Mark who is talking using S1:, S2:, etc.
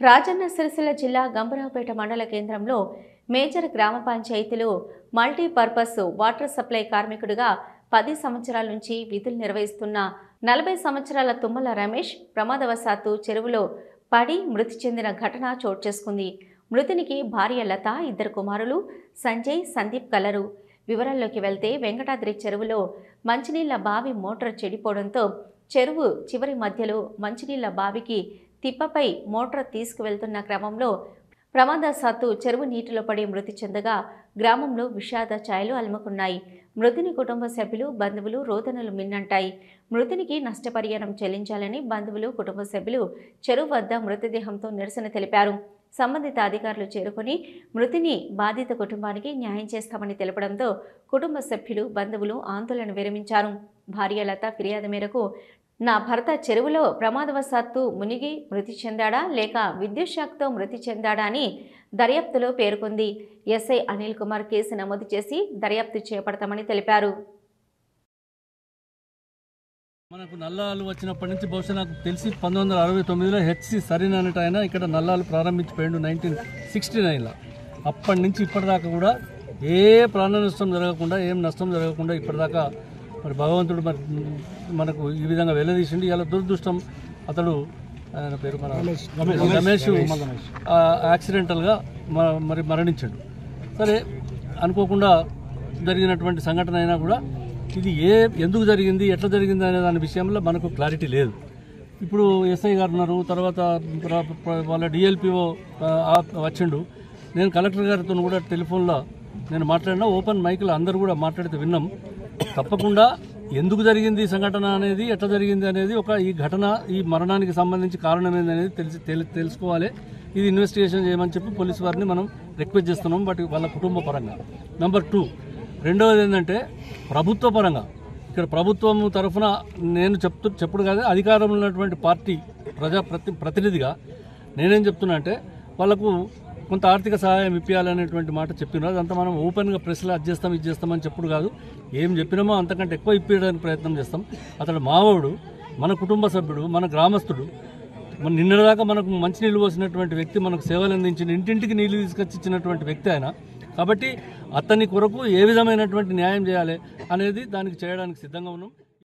S1: రాజన్న సిరిసిల్ల జిల్లా గంభీరావుపేట మండల కేంద్రంలో మేజర్ గ్రామ పంచాయతీలో మల్టీపర్పస్ వాటర్ సప్లై కార్మికుడిగా 10 సంవత్సరాల నుంచి విధులు నిర్వహిస్తున్న 40 సంవత్సరాల తుమ్మల రమేష్ ప్రమాదవశాత్తు చెరువులో పడి మృతి చెందిన ఘటన చోటు చేసుకుంది. మృతునికి భార్య లత, 2 కుమారులు సంజయ్, సందీప్ కలరు. వివరాల్లోకి వెళ్తే వెంకటాద్రి చెరువులో మంచినీళ్ల బావి మోటార్ చెడిపోవడంతో చెరువు చివరి మధ్యలో మంచినీళ్ల బావికి తిప్పపై మోటార్ తీసుకువెళ్తున్న క్రమంలో ప్రమాదవశాత్తు చెరువు నీటిలో పడి మృతి చెందగా గ్రామంలో విషాద ఛాయలు అలుముకున్నాయి. మృతుని కుటుంబ సభ్యులు, బంధువులు రోదనలు మిన్నంటాయి. మృతునికి నష్టపరిహారం చెల్లించాలని బంధువులు, కుటుంబ సభ్యులు చెరువు వద్ద మృతదేహంతో నిరసన తెలిపారు. సంబంధిత అధికారులు చేరుకుని మృతిని బాధిత కుటుంబానికి న్యాయం చేస్తామని తెలపడంతో కుటుంబ సభ్యులు, బంధువులు ఆందోళన విరమించారు. భార్య లత ఫిర్యాదు మేరకు నా భర్త చెరువులో ప్రమాదవశాత్తు మునిగి మృతి చెందాడా లేక విద్యుత్ షాక్తో మృతి చెందాడా అని దర్యాప్తులో పేర్కొంది. ఎస్ఐ అనిల్ కుమార్ కేసు నమోదు చేసి దర్యాప్తు చేపడతామని తెలిపారు.
S2: మనకు నల్లాలు వచ్చినప్పటి నుంచి బహుశా నాకు తెలిసి 1969లో హెచ్సి సరీన్ అనేట ఆయన ఇక్కడ నల్లాలు ప్రారంభించిపోయాడు 1969లో. అప్పటి నుంచి ఇప్పటిదాకా కూడా ఏ ప్రాణ నష్టం జరగకుండా, ఏం నష్టం జరగకుండా ఇప్పటిదాకా మరి భగవంతుడు మనకు ఈ విధంగా వెళ్ళదీసిండి. ఇలా దురదృష్టం అతడు, ఆయన పేరు మన రమేష్ యాక్సిడెంటల్గా మరి మరణించాడు. సరే, అనుకోకుండా జరిగినటువంటి సంఘటన అయినా కూడా ఇది ఎందుకు జరిగింది, ఎట్లా జరిగింది అనే దాని విషయంలో మనకు క్లారిటీ లేదు. ఇప్పుడు ఎస్ఐ గారు ఉన్నారు, తర్వాత వాళ్ళ డిఎల్పిఓ వచ్చిండు. నేను కలెక్టర్ గారితో కూడా టెలిఫోన్లో నేను మాట్లాడినా, ఓపెన్ మైక్లో అందరూ కూడా మాట్లాడితే విన్నాం. తప్పకుండా ఎందుకు జరిగింది ఈ సంఘటన అనేది, ఎట్లా జరిగింది అనేది, ఈ ఘటన, ఈ మరణానికి సంబంధించి కారణం ఏందనేది తెలుసుకోవాలి. ఇది ఇన్వెస్టిగేషన్ చేయమని చెప్పి పోలీసు వారిని మనం రిక్వెస్ట్ చేస్తున్నాం, బట్ వాళ్ళ కుటుంబ పరంగా. నెంబర్ 2, రెండవది ఏంటంటే ప్రభుత్వ పరంగా, ఇక్కడ ప్రభుత్వం తరఫున నేను చెప్పుడు కాదు, అధికారంలో ఉన్నటువంటి పార్టీ ప్రతినిధిగా నేనేం చెప్తున్నా అంటే వాళ్ళకు కొంత ఆర్థిక సహాయం ఇప్పించాలనేటువంటి మాట చెప్పినారు. అదంతా మనం ఓపెన్గా ప్రెస్లో అది చేస్తాం, ఇది చేస్తామని చెప్పుడు కాదు. ఏం చెప్పినామో అంతకంటే ఎక్కువ ఇప్పించడానికి ప్రయత్నం చేస్తాం. అతడు మావోడు, మన కుటుంబ సభ్యుడు, మన గ్రామస్తుడు. నిన్నటిదాకా మనకు మంచినీళ్ళు పోసినటువంటి వ్యక్తి, మనకు సేవలు అందించిన, ఇంటింటికి నీళ్లు తీసుకొచ్చి ఇచ్చినటువంటి వ్యక్తి ఆయన. కాబట్టి అతని కొరకు ఏ విధమైనటువంటి న్యాయం చేయాలి అనేది దానికి చేయడానికి సిద్ధంగా ఉన్నాం.